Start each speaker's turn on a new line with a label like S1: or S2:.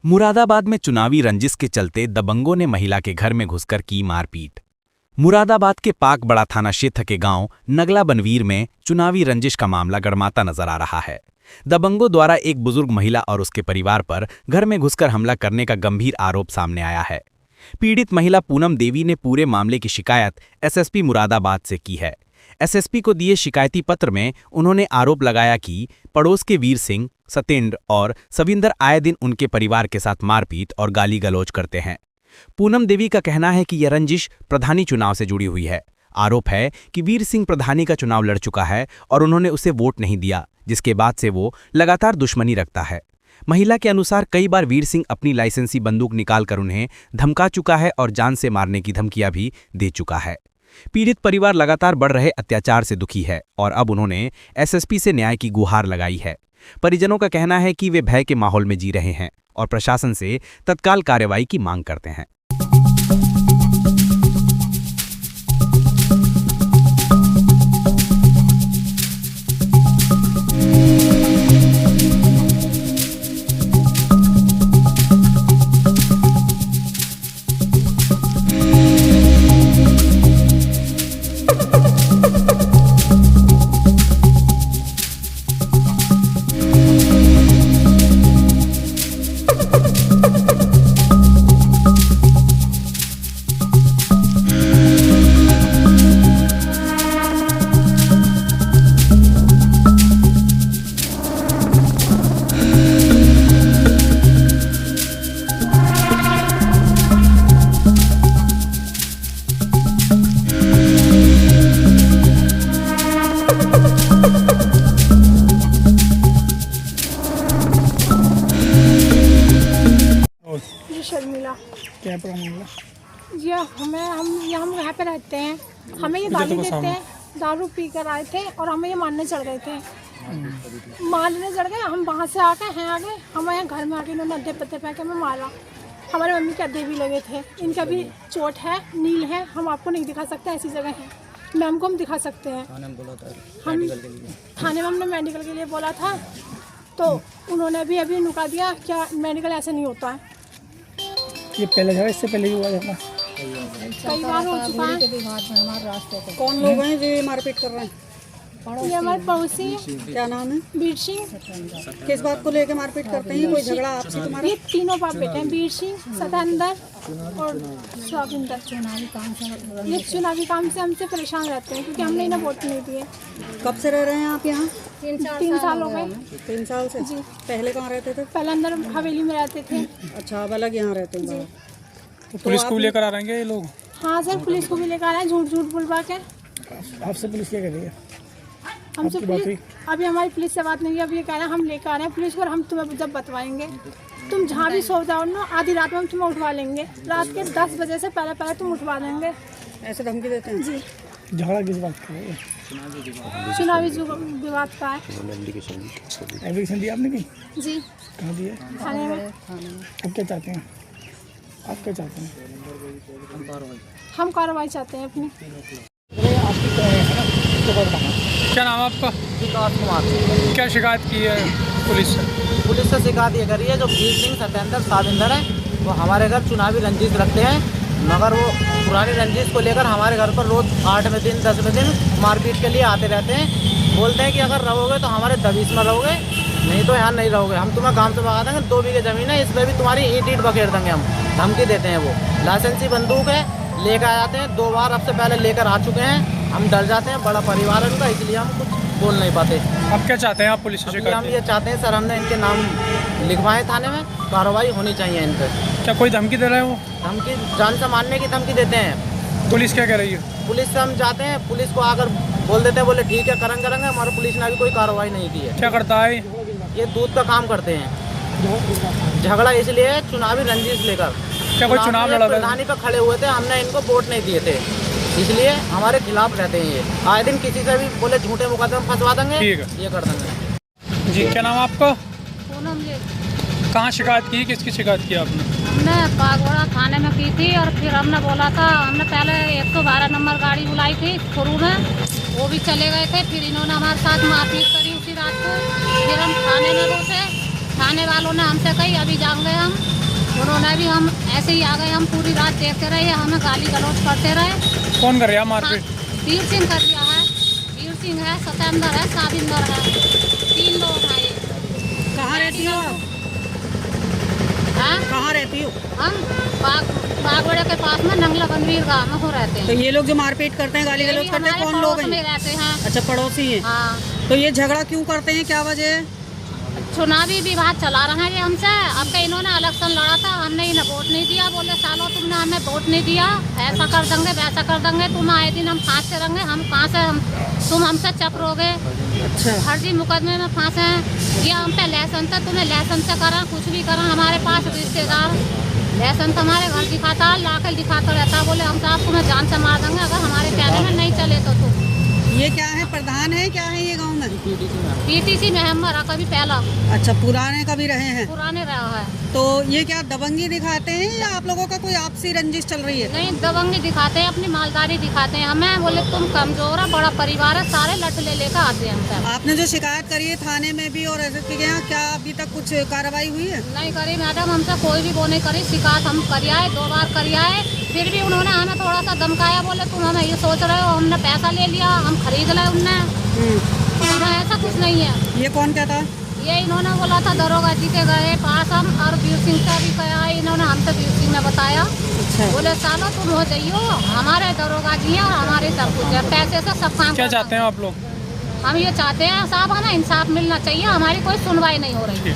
S1: मुरादाबाद में चुनावी रंजिश के चलते दबंगों ने महिला के घर में घुसकर की मारपीट। मुरादाबाद के पाक बड़ा थाना क्षेत्र के गांव नगला बनवीर में चुनावी रंजिश का मामला गरमाता नजर आ रहा है। दबंगों द्वारा एक बुजुर्ग महिला और उसके परिवार पर घर में घुसकर हमला करने का गंभीर आरोप सामने आया है। पीड़ित महिला पूनम देवी ने पूरे मामले की शिकायत एसएसपी मुरादाबाद से की है। एसएसपी को दिए शिकायती पत्र में उन्होंने आरोप लगाया कि पड़ोस के वीर सिंह, सतेंद्र और सविंदर आए दिन उनके परिवार के साथ मारपीट और गाली गलौज करते हैं। पूनम देवी का कहना है कि यह रंजिश प्रधानी चुनाव से जुड़ी हुई है। आरोप है कि वीर सिंह प्रधानी का चुनाव लड़ चुका है और उन्होंने उसे वोट नहीं दिया, जिसके बाद से वो लगातार दुश्मनी रखता है। महिला के अनुसार कई बार वीर सिंह अपनी लाइसेंसी बंदूक निकालकर उन्हें धमका चुका है और जान से मारने की धमकियां भी दे चुका है। पीड़ित परिवार लगातार बढ़ रहे अत्याचार से दुखी है और अब उन्होंने एसएसपी से न्याय की गुहार लगाई है। परिजनों का कहना है कि वे भय के माहौल में जी रहे हैं और प्रशासन से तत्काल कार्रवाई की मांग करते हैं।
S2: शर्मिला,
S3: क्या प्रॉब्लम है?
S2: जी हम यहाँ पे रहते हैं। हमें ये गाली देते हैं। दारू पी कर आए थे और हमें ये मारने चढ़ गए थे। मारने चढ़ गए, हम वहाँ से आके आ गए। हमारे यहाँ घर में आके इन्होंने अड्डे पत्ते फेंक के हमें मारा। हमारे मम्मी के अड्डे भी लगे थे। इनका भी चोट है, नील है। हम आपको नहीं दिखा सकते, ऐसी जगह है। मैम को हम दिखा सकते हैं। हम थाने में हमने मेडिकल के लिए बोला था, तो उन्होंने अभी नुका दिया। क्या मेडिकल ऐसे नहीं होता है।
S3: ये पहले था, इससे पहले ही हुआ था?
S2: कई बार हो चुका है।
S4: कौन लोग हैं जो ये मारपीट कर रहे हैं?
S2: ये हमारे पड़ोसी
S4: क्या नाम है?
S2: वीर सिंह।
S4: किस बात को लेकर मारपीट करते हैं? कोई झगड़ा आपसे तुम्हारा?
S2: ये तीनों बाप बेटे हैं, वीर सिंह, सतेंद्र और स्वाभिंदर। ये चुनावी काम से हमसे परेशान रहते हैं क्योंकि हमने इन्हें वोट नहीं दिए।
S4: कब से रह रहे हैं आप यहाँ?
S2: 3 साल हो गए।
S4: 3 साल से?
S2: जी।
S4: पहले कहाँ रहते थे?
S2: पहले अंदर हवेली में रहते थे।
S4: अच्छा, अब अलग यहाँ रहते हैं।
S3: तो पुलिस को लेकर आ रहे हैं ये लोग?
S2: हाँ सर, पुलिस को भी लेकर आ रहे हैं, झूठ बुलवा के।
S3: आपसे पुलिस क्या कर रही है?
S2: हमसे पुलिस अभी हमारी पुलिस से बात नहीं हुई। अब ये कह रहे हैं हम लेकर आ रहे हैं पुलिस को, और हम तुम्हें जब बतवाएंगे। तुम जहाँ भी सो जाओ ना, आधी रात में हम तुम्हें उठवा लेंगे। रात के 10 बजे से पहले तुम उठवा लेंगे।
S4: ऐसे धमकी देते हैं?
S2: जी।
S3: झगड़ा किस बात का है?
S2: चुनावी विवाद का है।
S3: एप्लीकेशन दी आपने की?
S2: जी।
S3: कहाँ दी है?
S2: थाने में।
S3: अब क्या चाहते हैं? आप क्या चाहते हैं?
S2: हम कार्रवाई चाहते हैं अपनी।
S3: क्या नाम है आपका?
S5: विकास कुमार।
S3: क्या शिकायत की है पुलिस से?
S5: पुलिस से शिकायत ये करी है, जो वीर सिंह, सतेंद्र, स्वाभिंदर है, वो हमारे घर चुनावी रंजिश रखते हैं। मगर वो पुरानी रंजिश को लेकर हमारे घर पर रोज़ 8वें दिन 10वें दिन मारपीट के लिए आते रहते हैं। बोलते हैं कि अगर रहोगे तो हमारे दबिश में रहोगे, नहीं तो यहाँ नहीं रहोगे। हम तुम्हें काम से भगा देंगे। 2 बीघे ज़मीन है, इसमें भी तुम्हारी ईंट बखेर देंगे। हम धमकी देते हैं। वो लाइसेंसी बंदूक है, लेकर आ जाते हैं। 2 बार अब से पहले लेकर आ चुके हैं। हम डर जाते हैं, बड़ा परिवार है उनका, इसलिए हम कुछ बोल नहीं पाते।
S3: आप क्या चाहते हैं? आप पुलिस से शिकायत?
S5: हम ये चाहते हैं सर, हमने इनके नाम लिखवाए थाने में, कार्रवाई होनी चाहिए इन पर।
S3: क्या कोई धमकी दे रहे हैं वो?
S5: धमकी, जान से मारने की धमकी देते हैं।
S3: पुलिस क्या कह रही है?
S5: पुलिस से हम जाते हैं, पुलिस को आकर बोल देते हैं, बोले ठीक है करेंगे। हमारे पुलिस ने अभी कोई कार्रवाई नहीं की है।
S3: क्या करता है
S5: ये? दूध का काम करते हैं। झगड़ा इसलिए चुनावी रंजिश लेकर।
S3: क्या कोई चुनाव लड़ा था?
S5: प्रधानी पर खड़े हुए थे, हमने इनको वोट नहीं दिए थे, इसलिए हमारे खिलाफ रहते हैं। ये आए दिन किसी से भी बोले झूठे मुकदमे में फंसवा देंगे, ये कर देंगे।
S3: जी, क्या नाम है आपका?
S6: पूनम जी।
S3: कहाँ शिकायत की? किसकी शिकायत की आपने?
S6: हमने पागवाड़ा थाने में की थी, और फिर हमने बोला था, हमने पहले 112 नंबर गाड़ी बुलाई थी शुरू में, वो भी चले गए थे। फिर इन्होंने हमारे साथ मारपीट करी उसी रात को। फिर हम थाने में रुके। थाने वालों ने हमसे कही अभी जाएंगे हम, उन्होंने भी हम ऐसे ही आ गए, हम पूरी रात देखते रहे, हमें गाली गलौज करते रहे।
S3: कौन कर रहा मारपीट?
S6: वीर सिंह कर दिया है, वीर सिंह है, सतेंद्र है, साविंदर है, 3 लोग हैं ये।
S4: कहाँ रहती हो आप?
S6: हाँ?
S4: कहाँ रहती हो?
S6: हम बागवाड़े के पास में नंगला बनवीर गाँव में हो रहते हैं।
S4: तो ये लोग जो मारपीट करते हैं, गाली गलौज करते हैं, कौन लोग
S6: में
S4: हैं?
S6: रहते हैं।
S4: अच्छा, पड़ोसी हैं।
S6: हाँ,
S4: तो ये झगड़ा क्यों करते हैं, क्या वजह है?
S6: चुनावी विवाद चला रहे हैं ये हमसे। अब के इन्होंने इलेक्शन लड़ा था, हमने इन्हें वोट नहीं दिया, बोले सालों तुमने हमें वोट नहीं दिया, ऐसा कर देंगे वैसा कर देंगे, तुम आए दिन हम फांसते रहेंगे, हम कहाँ से तुम हमसे चपरोगे।
S4: अच्छा,
S6: फर्जी मुकदमे में फांसे हैं, ये हम पे लाइसेंस था, तुम्हें लाइसेंस से करा, कुछ भी करा। हमारे पास रिश्तेदार लाइसेंस हमारे घर दिखाता, लाकर दिखाता रहता, बोले हम साहब तुम्हें जान से मार देंगे अगर हमारे कहने में नहीं चले तो तुम।
S4: ये क्या है, प्रधान है क्या है ये गांव में?
S6: पीटीसी में हम रहा कभी पहला,
S4: अच्छा, पुराने कभी रहे हैं।
S6: पुराने रहा है।
S4: तो ये क्या दबंगी दिखाते हैं या आप लोगों का कोई आपसी रंजिश चल रही है?
S6: नहीं, दबंगी दिखाते हैं, अपनी मालदारी दिखाते हैं हमें, बोले तुम कमजोर है, बड़ा परिवार है, सारे लट ले लेकर आते हैं हमसे।
S4: आपने जो शिकायत करी है थाने में भी और ऐसे के यहाँ, क्या अभी तक कुछ कार्रवाई हुई है?
S6: नहीं करी मैडम, हमसे कोई भी वो नहीं करी, शिकायत हम करियाए 2 बार करियाए, फिर भी उन्होंने हमें थोड़ा सा धमकाया, बोले तुम हमें ये सोच रहे हो, हमने पैसा ले लिया, हम खरीद ले उनने, हमें ऐसा कुछ नहीं है।
S4: ये कौन कहता है?
S6: ये इन्होंने बोला था दरोगा जी के गए पास हम, और वीर सिंह का भी कहा, इन्होंने हमसे वीर सिंह ने बताया।
S4: अच्छा,
S6: बोले सालो तुम हो जाइयो, हमारे दरोगा जी हैं और हमारे सब कुछ है, पैसे से सब काम
S3: क्या
S6: करता
S3: चाहते हैं आप लोग?
S6: हम ये चाहते हैं साहब, हमें इंसाफ मिलना चाहिए, हमारी कोई सुनवाई नहीं हो रही है।